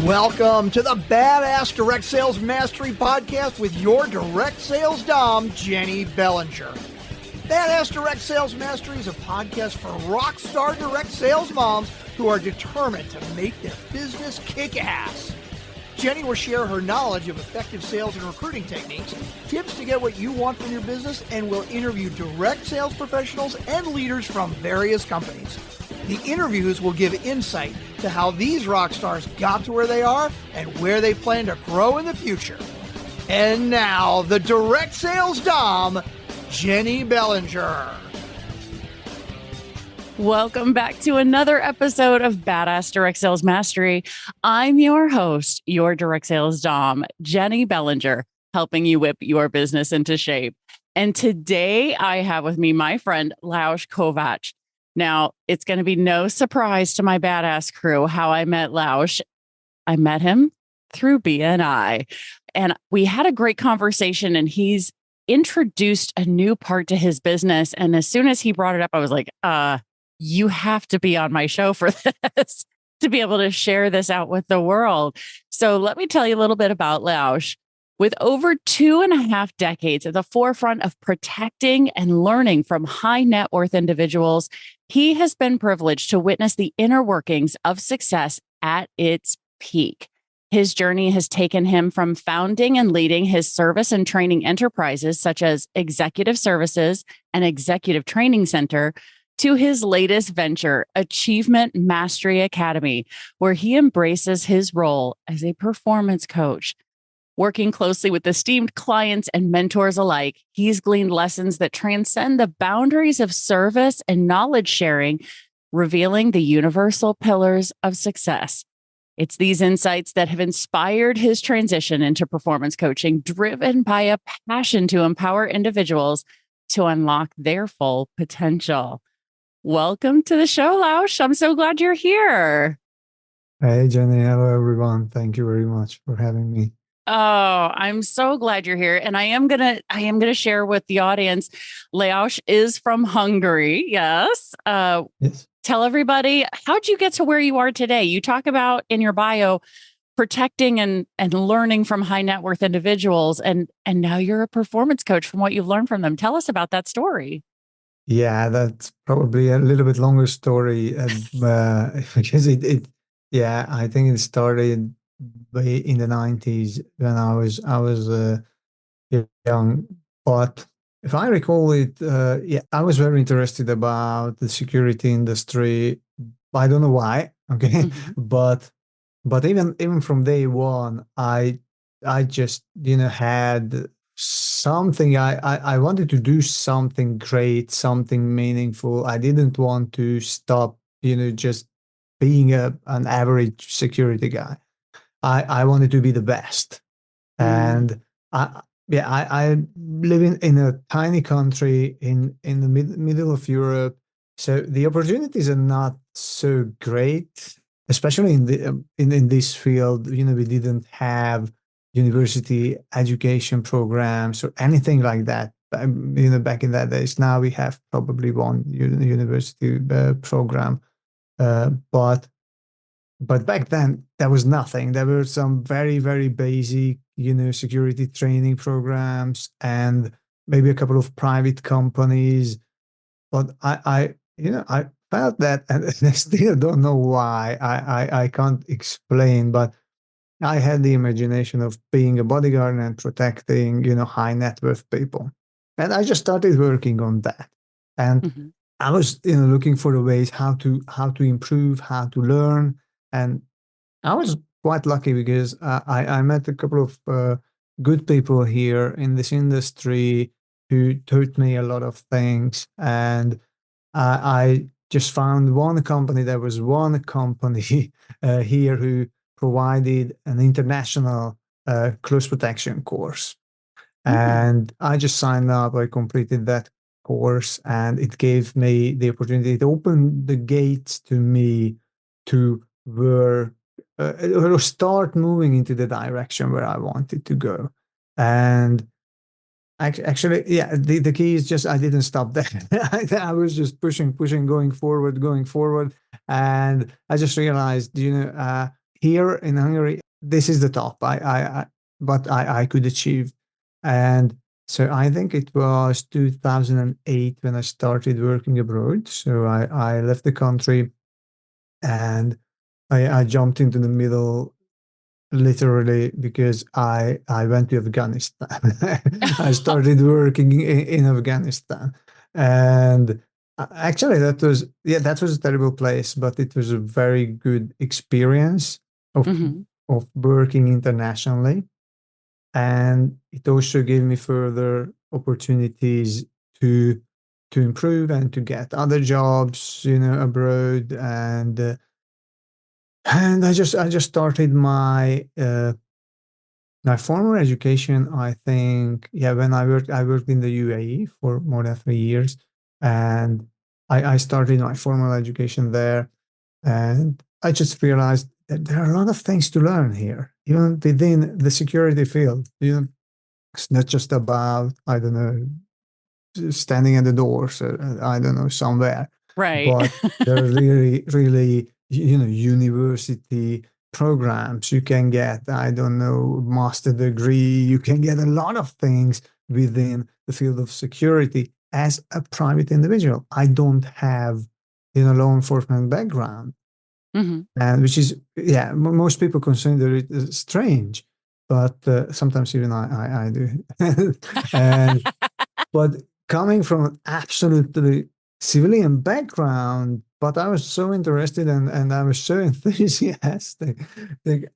Welcome to the Badass Direct Sales Mastery Podcast with your direct sales dom, Jennie Bellinger. Badass Direct Sales Mastery is a podcast for rock star direct sales moms who are determined to make their business kick ass. Jennie will share her knowledge of effective sales and recruiting techniques, tips to get what you want from your business, and will interview direct sales professionals and leaders from various companies. The interviews will give insight to how these rock stars got to where they are and where they plan to grow in the future. And now, the direct sales dom, Jennie Bellinger. Welcome back to another episode of Badass Direct Sales Mastery. I'm your host, your direct sales dom, Jennie Bellinger, helping you whip your business into shape. And today I have with me my friend, Lajos Kovacs. Now, it's going to be no surprise to my badass crew how I met Lajos. I met him through BNI, and we had a great conversation, and he's introduced a new part to his business. And as soon as he brought it up, I was like, you have to be on my show for this to be able to share this out with the world. So let me tell you a little bit about Lajos. With over 2.5 decades at the forefront of protecting and learning from high net worth individuals, he has been privileged to witness the inner workings of success at its peak. His journey has taken him from founding and leading his service and training enterprises, such as Executive Services and Executive Training Center, to his latest venture, Achievement Mastery Academy, where he embraces his role as a performance coach. Working closely with esteemed clients and mentors alike, he's gleaned lessons that transcend the boundaries of service and knowledge sharing, revealing the universal pillars of success. It's these insights that have inspired his transition into performance coaching, driven by a passion to empower individuals to unlock their full potential. Welcome to the show, Lajos. I'm so glad you're here. Hey, Jennie. Hello, everyone. Thank you very much for having me. Oh, I'm so glad you're here. And I am gonna share with the audience, Lajos is from Hungary. Yes. Yes. Tell everybody, how'd you get to where you are today? You talk about in your bio protecting and learning from high net worth individuals, and now you're a performance coach from what you've learned from them. Tell us about that story. Yeah, that's probably a little bit longer story because I think it started in the 90s when I was young. But if I recall it, I was very interested about the security industry. I don't know why, okay, but even from day one, I just had something. I wanted to do something great, something meaningful. I didn't want to stop, just being an average security guy. I wanted to be the best. And I live in a tiny country in the middle of Europe. So the opportunities are not so great, especially in this field. We didn't have university education programs or anything like that. Back in that days. Now we have probably one university program, but back then, there was nothing. There were some very, very basic, security training programs and maybe a couple of private companies. But I felt that, and I still don't know why. I can't explain, but I had the imagination of being a bodyguard and protecting, high net worth people. And I just started working on that. And I was, looking for the ways how to improve, how to learn. And I was quite lucky because I met a couple of good people here in this industry who taught me a lot of things. And I just found one company. There was one company here who provided an international close protection course. And I just signed up. I completed that course, and it gave me the opportunity. It opened the gates to me to or start moving into the direction where I wanted to go. And actually, the key is just I didn't stop there. I was just pushing, going forward. And I just realized, here in Hungary, this is the top. What I could achieve, and so I think it was 2008 when I started working abroad. So I left the country and I jumped into the middle literally because I went to Afghanistan. I started working in Afghanistan, and actually that was a terrible place, but it was a very good experience of Mhm. of working internationally, and it also gave me further opportunities to to improve and to get other jobs, abroad, and I just started my formal education. I think, yeah, when I worked in the UAE for more than 3 years, and I started my formal education there, and I just realized that there are a lot of things to learn here, even within the security field. It's not just about, I don't know, standing at the doors, I don't know, somewhere. Right. But there are really, really, university programs. You can get, I don't know, master degree. You can get a lot of things within the field of security as a private individual. I don't have, law enforcement background, Mhm. and which is, yeah, most people consider it strange, but sometimes even I do. and but coming from an absolutely civilian background, but I was so interested and I was so enthusiastic.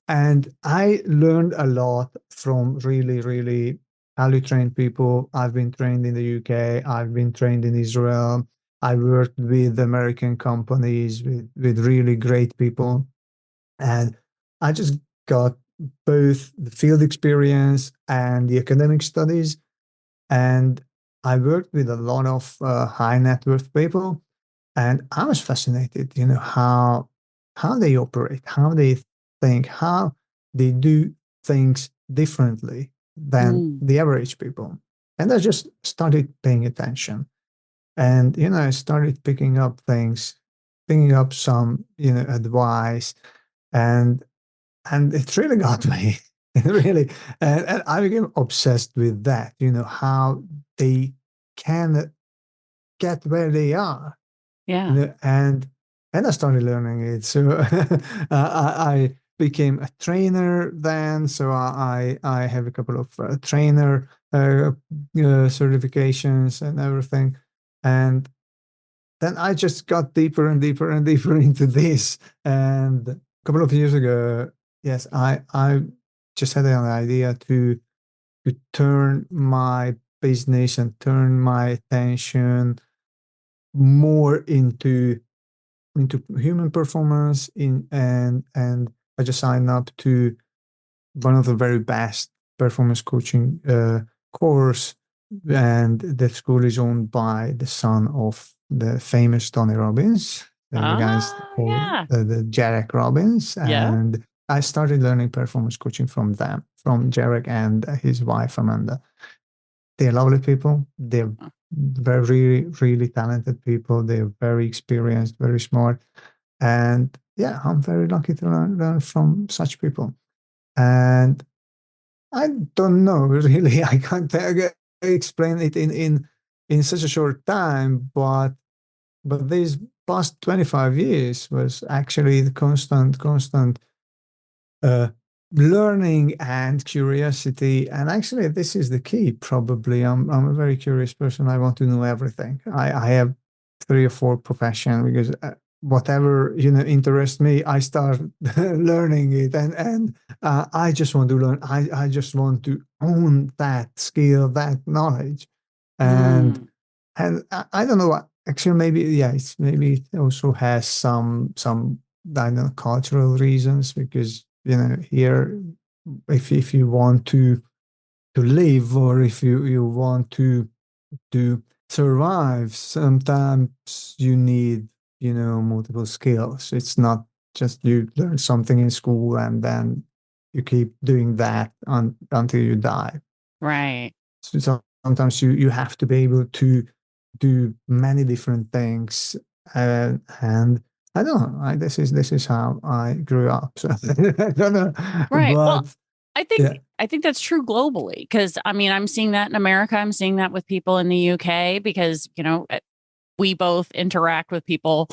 And I learned a lot from really, really highly trained people. I've been trained in the UK, I've been trained in Israel. I worked with American companies, with really great people. And I just got both the field experience and the academic studies, and I worked with a lot of high net worth people, and I was fascinated, how they operate, how they think, how they do things differently than Mm. the average people. And I just started paying attention, and I started picking up things, picking up some advice, and it really got me. It really, and I became obsessed with that. How they can get where they are. Yeah. And I started learning it. So I became a trainer then. So I have a couple of trainer certifications and everything, and then I just got deeper and deeper and deeper into this. And a couple of years ago, yes, I just had an idea to turn my business and turn my attention more into human performance and I just signed up to one of the very best performance coaching course, and that school is owned by the son of the famous Tony Robbins. The guy's Oh, called yeah. the Jarek Robbins, Yeah. and I started learning performance coaching from them, from Jarek and his wife Amanda. They're lovely people. They're very, really talented people. They're very experienced, very smart, and yeah, I'm very lucky to learn from such people. And I don't know really. I can't explain it in such a short time, but these past 25 years was actually the constant uh, learning and curiosity. And actually, this is the key. Probably, I'm a very curious person. I want to know everything. I have 3 or 4 profession because whatever interests me, I start learning it, and I just want to learn. I just want to own that skill, that knowledge, and Mm. I don't know what actually maybe, yeah, maybe it also has some I don't know, cultural reasons, because here, if you want to live, or if you want to survive, sometimes you need multiple skills. It's not just you learn something in school and then you keep doing that until you die. Right. So sometimes you have to be able to do many different things, and I don't know. This is how I grew up. So I don't know, Right. Well, but yeah, I think that's true globally because I mean, I'm seeing that in America. I'm seeing that with people in the UK because, we both interact with people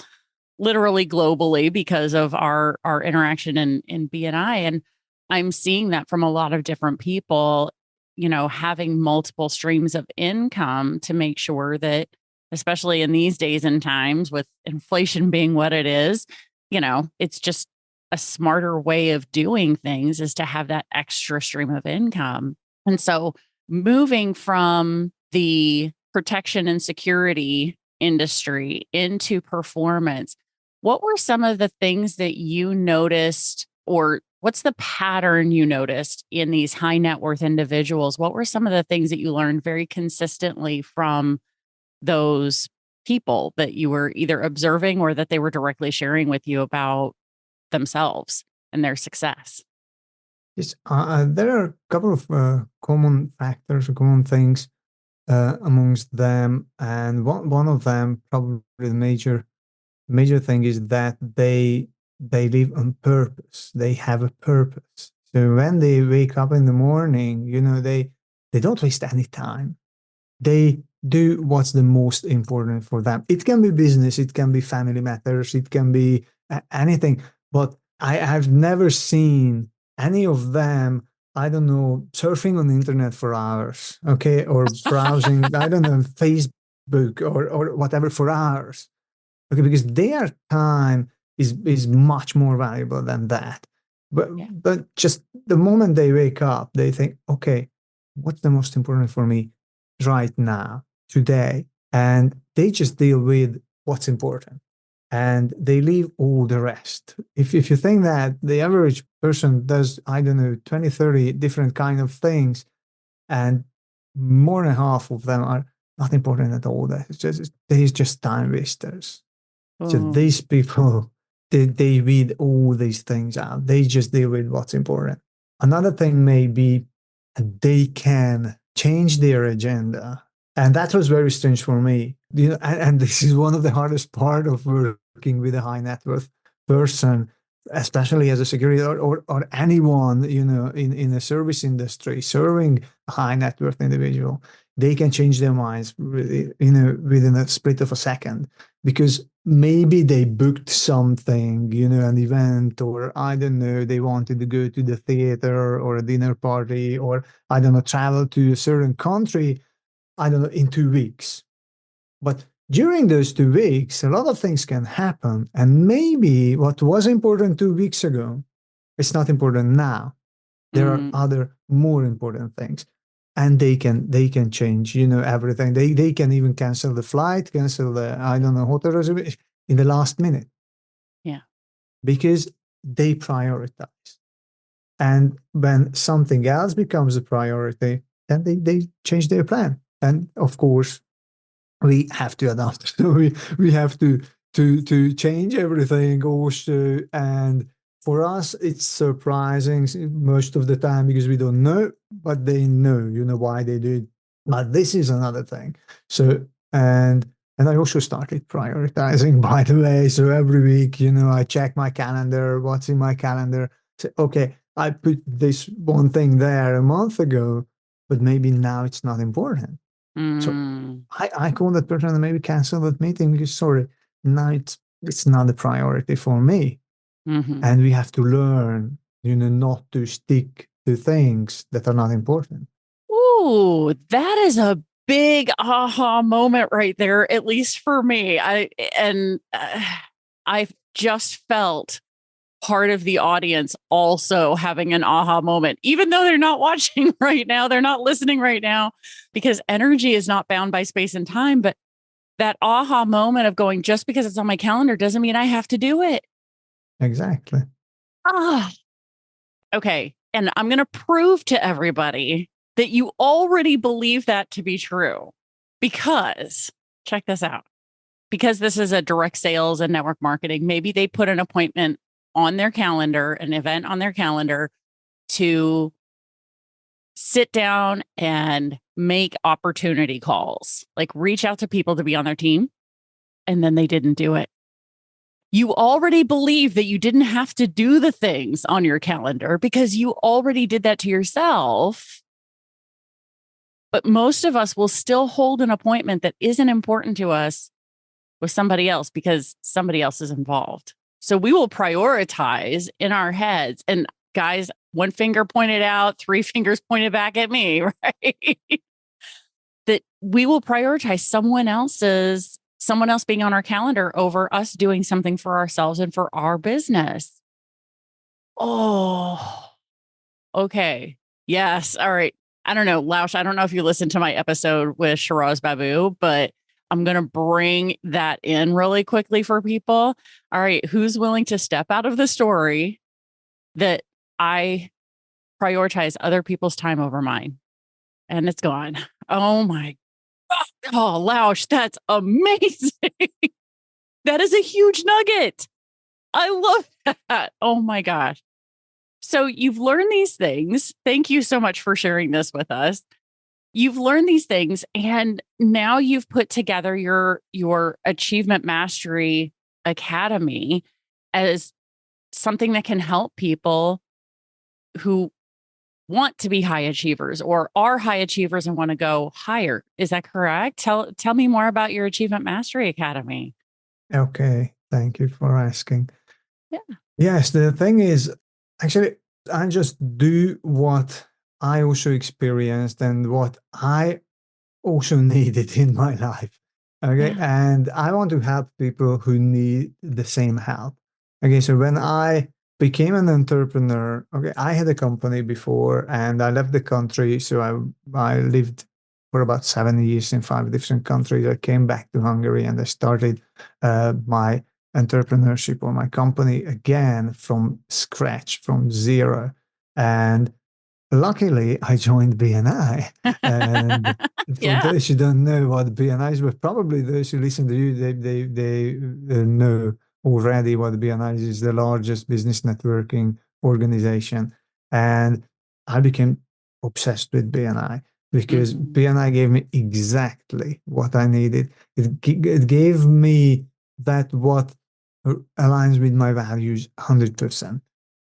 literally globally because of our interaction in BNI. And I'm seeing that from a lot of different people, having multiple streams of income to make sure that, especially in these days and times with inflation being what it is, it's just a smarter way of doing things is to have that extra stream of income. And so moving from the protection and security industry into performance, what were some of the things that you noticed, or what's the pattern you noticed in these high net worth individuals? What were some of the things that you learned very consistently from those people that you were either observing or that they were directly sharing with you about themselves and their success? yes, there are a couple of common factors, or common things amongst them, and one of them, probably the major thing, is that they live on purpose. They have a purpose. So when they wake up in the morning, they don't waste any time. They do what's the most important for them. It can be business, it can be family matters, it can be anything. But have never seen any of them, I don't know, surfing on the internet for hours, okay, or browsing, I don't know, Facebook or whatever for hours. Okay, because their time is much more valuable than that. But Yeah. but just the moment they wake up, they think, okay, what's the most important for me right now, today? And they just deal with what's important. And they leave all the rest. If you think that the average person does, I don't know, 20, 30 different kind of things, and more than half of them are not important at all, they're just time wasters. So Oh. these people, they read all these things out. They just deal with what's important. Another thing may be they can change their agenda. And that was very strange for me. And this is one of the hardest part of working with a high net worth person, especially as a security, or anyone, in a service industry, serving a high net worth individual. They can change their minds really, within a split of a second, because maybe they booked something, an event, or I don't know, they wanted to go to the theater or a dinner party, or I don't know, travel to a certain country, I don't know, in 2 weeks. But during those 2 weeks, a lot of things can happen. And maybe what was important 2 weeks ago, it's not important now. There are Mm. other more important things. And they can change, everything. They can even cancel the flight, cancel the, I don't know, hotel reservation in the last minute, Yeah. because they prioritize. And when something else becomes a priority, then they change their plan. And of course, we have to adapt. So we have to change everything also. And for us, it's surprising most of the time because we don't know, but they know, why they do it. But this is another thing. So and I also started prioritizing, by the way. So every week, I check my calendar, what's in my calendar. Say, okay, I put this one thing there a month ago, but maybe now it's not important. So Mm. I call that person and maybe cancel that meeting because, sorry, now it's not a priority for me. Hmm. And we have to learn, not to stick to things that are not important. Ooh, that is a big aha moment right there, at least for me. I just felt part of the audience also having an aha moment, even though they're not watching right now, they're not listening right now, because energy is not bound by space and time. But that aha moment of going, just because it's on my calendar doesn't mean I have to do it. Exactly. Ah, okay. And I'm going to prove to everybody that you already believe that to be true because check this out. Because this is a direct sales and network marketing, maybe they put an appointment on their calendar, an event on their calendar to sit down and make opportunity calls, like reach out to people to be on their team. And then they didn't do it. You already believe that you didn't have to do the things on your calendar because you already did that to yourself. But most of us will still hold an appointment that isn't important to us with somebody else because somebody else is involved. So we will prioritize in our heads. And guys, one finger pointed out, three fingers pointed back at me, right? That we will prioritize someone else being on our calendar over us doing something for ourselves and for our business. Oh, okay. Yes. All right. I don't know, Laush, I don't know if you listened to my episode with Shiraz Babu, but I'm going to bring that in really quickly for people. All right. Who's willing to step out of the story that I prioritize other people's time over mine? And it's gone. Oh my God. Oh, Laush, that's amazing. That is a huge nugget. I love that. Oh my gosh. So you've learned these things. Thank you so much for sharing this with us. You've learned these things and now you've put together your Achievement Mastery Academy as something that can help people who want to be high achievers or are high achievers and want to go higher. Is that correct? Tell me more about your Achievement Mastery Academy. Okay, thank you for asking. Yeah. Yes, the thing is, actually, I just do what I also experienced and what I also needed in my life. Okay. Yeah. And I want to help people who need the same help. Okay. So when I became an entrepreneur, okay, I had a company before and I left the country. So I lived for about 7 years in 5 different countries. I came back to Hungary and I started my entrepreneurship or my company again from scratch, from zero. And luckily, I joined BNI. And for Yeah. those who don't know what BNI is, but probably those who listen to you, they know already what BNI is the largest business networking organization. And I became obsessed with BNI because Mhm. BNI gave me exactly what I needed. It gave me that what aligns with my values 100%.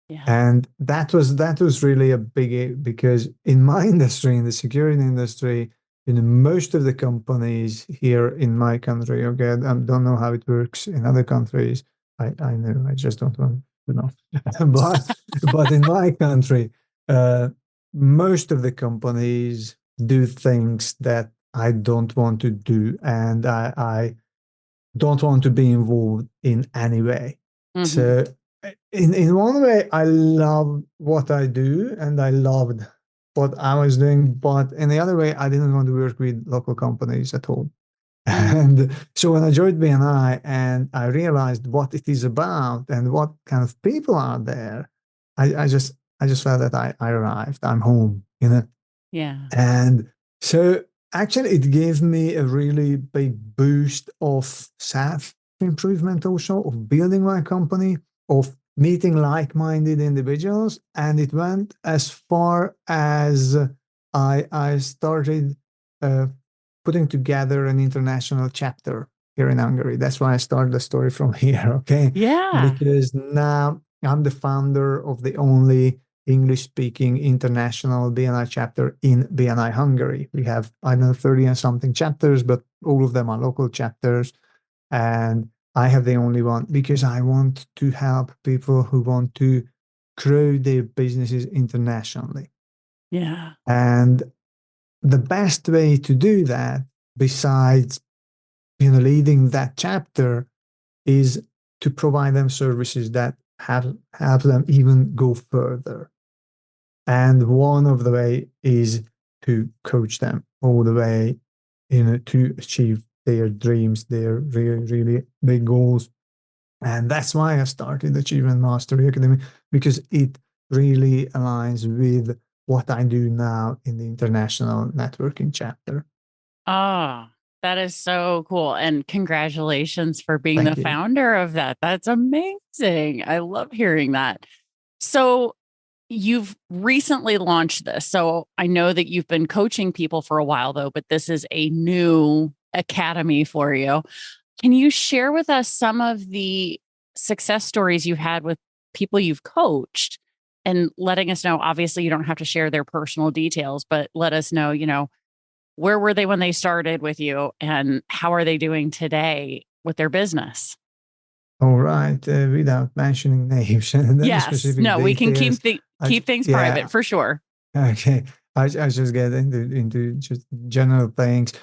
Yeah. And that was really a big because in my industry, in the security industry, most of the companies here in my country, okay, I don't know how it works in other countries. I know, I just don't want to know. but in my country, uh, most of the companies do things that I don't want to do, and I don't want to be involved in any way. Mhm. So in one way, I love what I do and I loved what I was doing, but in the other way, I didn't want to work with local companies at all. Mm. And so when I joined BNI and I realized what it is about and what kind of people are there, I just felt that I arrived. I'm home. Yeah. And so actually, it gave me a really big boost of self improvement, also of building my company, of meeting like minded individuals. And it went as far as I started uh, putting together an international chapter here in Hungary. That's why I started the story from here, okay? Yeah. Because now I'm the founder of the only English speaking international BNI chapter in BNI Hungary. We have, I don't know, 30 and something chapters, but all of them are local chapters. And I have the only one because I want to help people who want to grow their businesses internationally. Yeah. And the best way to do that, besides leading that chapter, is to provide them services that have them even go further. And one of the way is to coach them all the way, to achieve their dreams, their really, really big goals. And that's why I started Achievement Mastery Academy, because it really aligns with what I do now in the international networking chapter. Oh, that is so cool. And congratulations for being the Thank you. founder of that. That's amazing. I love hearing that. So, you've recently launched this. So, I know that you've been coaching people for a while, though, but this is a new academy for you. Can you share with us some of the success stories you've had with people you've coached and letting us know, obviously you don't have to share their personal details, but let us know, where were they when they started with you and how are they doing today with their business? All right, without mentioning names and any Yes. specific No, we can details. keep things Yeah, private for sure. okay. I just get into just general things.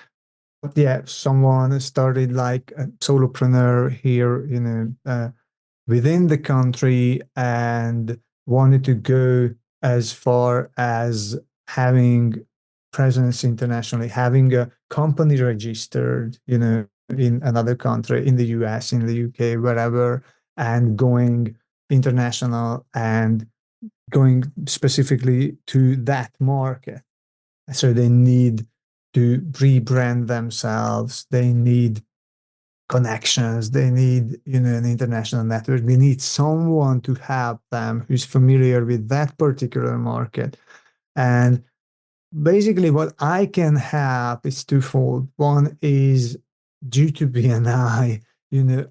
But yeah, someone started like a solopreneur here, within the country and wanted to go as far as having presence internationally, having a company registered, in another country, in the US, in the UK, wherever, and going international and going specifically to that market. So they need to rebrand themselves. They need connections. They need, an international network. They need someone to help them who's familiar with that particular market. And basically, what I can help is twofold. One is due to BNI,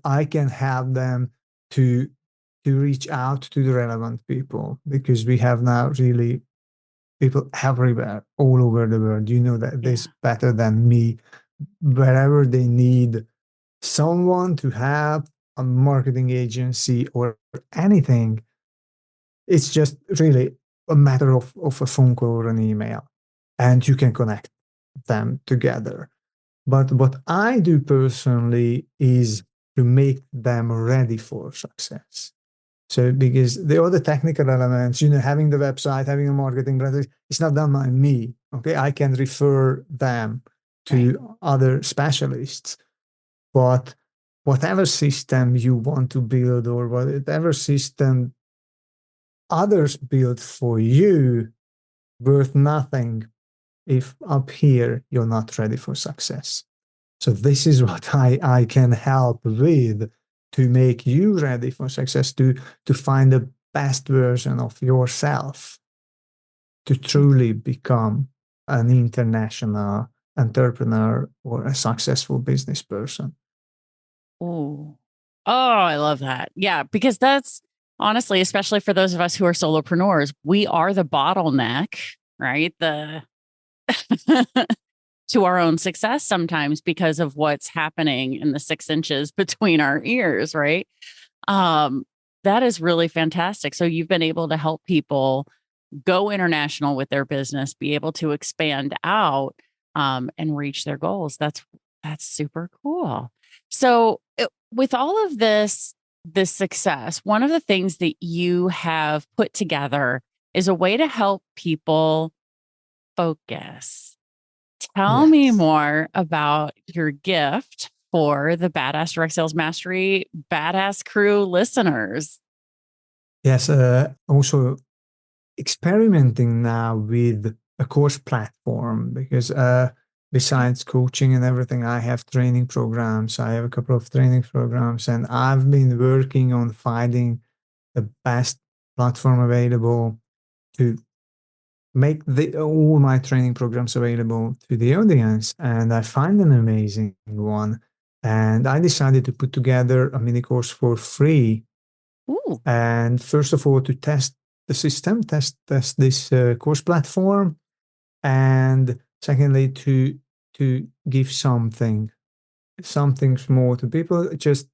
I can help them to reach out to the relevant people because we have now really people everywhere, all over the world. You know that this better than me. Wherever they need someone to have a marketing agency or anything, it's just really a matter of a phone call or an email, and you can connect them together. But what I do personally is to make them ready for success. So because the other technical elements, having the website, having a marketing brand, it's not done by me. Okay, I can refer them to other specialists. But whatever system you want to build or whatever system others build for you, worth nothing if up here you're not ready for success. So this is what I can help with to make you ready for success, to find the best version of yourself, to truly become an international entrepreneur or a successful business person. Oh, I love that. Yeah, because that's honestly, especially for those of us who are solopreneurs, we are the bottleneck, right? The to our own success sometimes because of what's happening in the 6 inches between our ears, right? That is really fantastic. So you've been able to help people go international with their business, be able to expand out and reach their goals. That's super cool. So with all of this success, one of the things that you have put together is a way to help people focus. Tell me Yes. more about your gift for the Badass Direct Sales Mastery Badass Crew listeners. Yes. Also experimenting now with a course platform because besides coaching and everything, I have training programs. I have a couple of training programs, and I've been working on finding the best platform available to make all my training programs available to the audience. And I find an amazing one. And I decided to put together a mini course for free. Ooh. And first of all, to test the system, test this course platform, and secondly, to give something small to people, just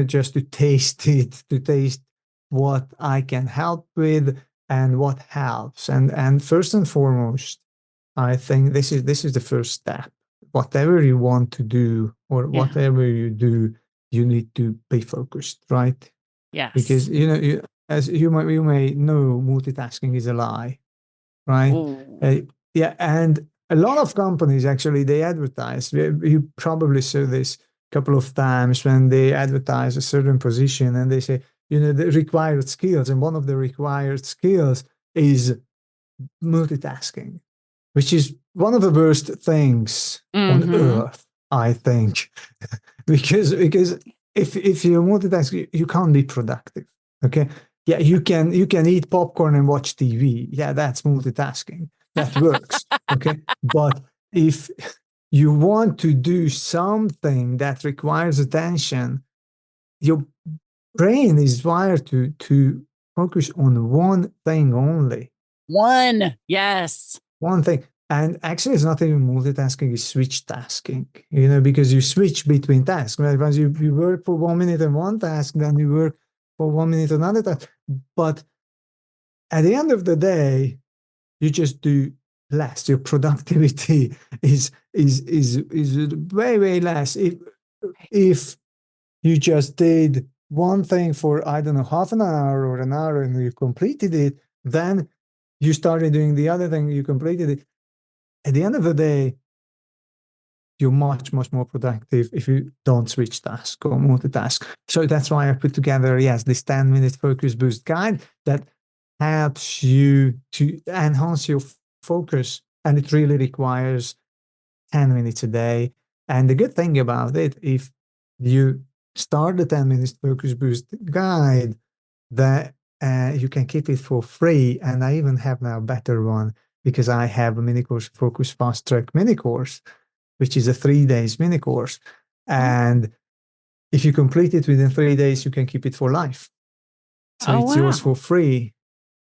just to taste it, to taste what I can help with and what helps. And first and foremost, I think this is the first step. Whatever you want to do or Yeah. whatever you do, you need to be focused, right? Because Yes. as you may know, multitasking is a lie, right? Ooh. Yeah, and a lot of companies actually they advertise. You probably saw this a couple of times when they advertise a certain position and they say, the required skills, and one of the required skills is multitasking, which is one of the worst things on Mm-hmm. earth, I think, because if you multitask, you can't be productive. Okay, yeah, you can eat popcorn and watch TV. Yeah, that's multitasking. That works. Okay, but if you want to do something that requires attention, your brain is wired to focus on one thing only. Yes. One thing. And actually, it's not even multitasking, it's switch tasking, because you switch between tasks. Right? Once you work for 1 minute on one task, then you work for 1 minute on another task. But at the end of the day, you just do less. Your productivity is way, way less. If you just did one thing for, I don't know, half an hour or an hour and you completed it, then you started doing the other thing, you completed it. At the end of the day, you're much, much more productive if you don't switch task or multitask. So that's why I put together, this 10-minute focus boost guide that helps you to enhance your focus. And it really requires 10 minutes a day. And the good thing about it, if you start the 10 minutes focus boost guide, that you can keep it for free. And I even have now a better one, because I have a mini course, Focus Fast Track mini course, which is a 3 days mini course. And if you complete it within 3 days, you can keep it for life. So it's yours for free.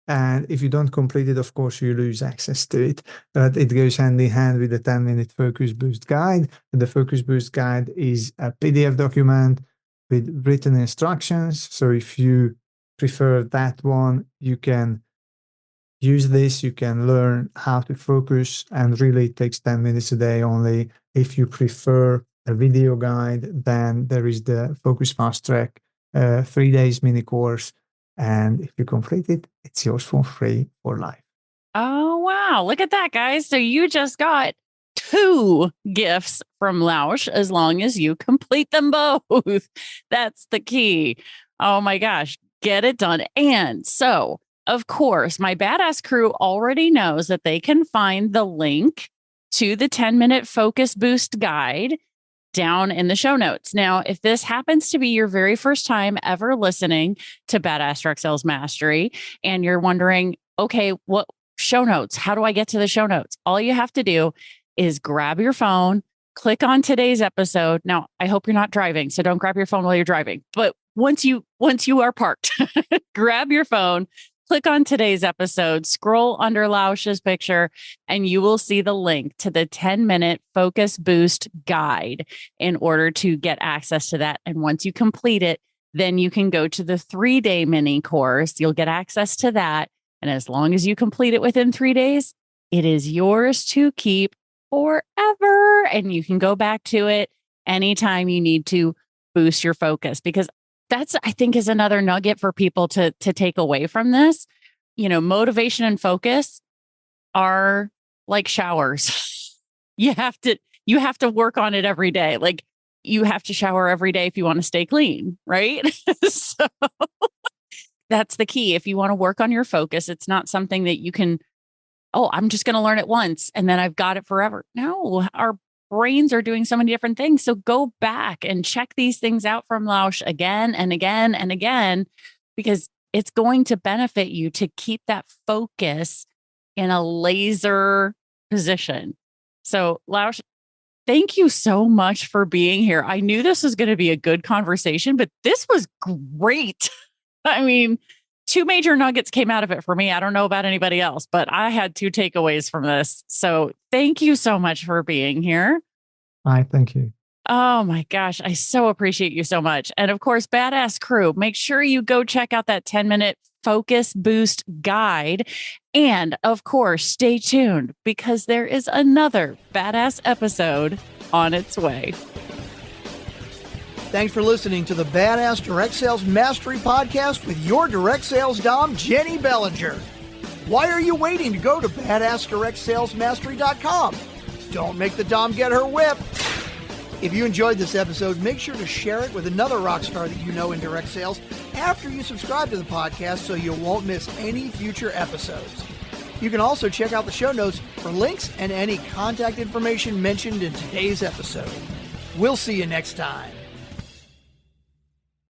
And if you don't complete it, of course, you lose access to it. But it goes hand in hand with the 10-minute Focus Boost guide. The Focus Boost guide is a PDF document with written instructions. So if you prefer that one, you can use this. You can learn how to focus, and really it takes 10 minutes a day only. If you prefer a video guide, then there is the Focus Fast Track 3 days mini course. And if you complete it, it's yours for free for life. Oh, wow. Look at that, guys. So you just got 2 gifts from Lajos as long as you complete them both. That's the key. Oh my gosh. Get it done. And so, of course, my badass crew already knows that they can find the link to the 10-minute focus boost guide down in the show notes. Now, if this happens to be your very first time ever listening to Badass Direct Sales Mastery, and you're wondering, okay, what show notes? How do I get to the show notes? All you have to do is grab your phone, click on today's episode. Now, I hope you're not driving, so don't grab your phone while you're driving. But once you are parked, grab your phone, click on today's episode, scroll under Lajos's picture, and you will see the link to the 10-minute focus boost guide in order to get access to that. And once you complete it, then you can go to the 3-day mini course. You'll get access to that. And as long as you complete it within 3 days, it is yours to keep forever. And you can go back to it anytime you need to boost your focus, because that's, I think, is another nugget for people to take away from this. Motivation and focus are like showers. You have to work on it every day. Like, you have to shower every day if you want to stay clean, right? So that's the key. If you want to work on your focus, it's not something that you can, I'm just going to learn it once and then I've got it forever. No, our brains are doing so many different things. So go back and check these things out from Lajos again and again and again, because it's going to benefit you to keep that focus in a laser position. So Lajos, thank you so much for being here. I knew this was going to be a good conversation, but this was great. I mean, 2 major nuggets came out of it for me. I don't know about anybody else, but I had 2 takeaways from this. So thank you so much for being here. Hi, thank you. Oh my gosh. I so appreciate you so much. And of course, Badass Crew, make sure you go check out that 10-minute focus boost guide. And of course, stay tuned, because there is another badass episode on its way. Thanks for listening to the Badass Direct Sales Mastery Podcast with your direct sales dom, Jennie Bellinger. Why are you waiting to go to badassdirectsalesmastery.com? Don't make the dom get her whip. If you enjoyed this episode, make sure to share it with another rock star that you know in direct sales after you subscribe to the podcast, so you won't miss any future episodes. You can also check out the show notes for links and any contact information mentioned in today's episode. We'll see you next time.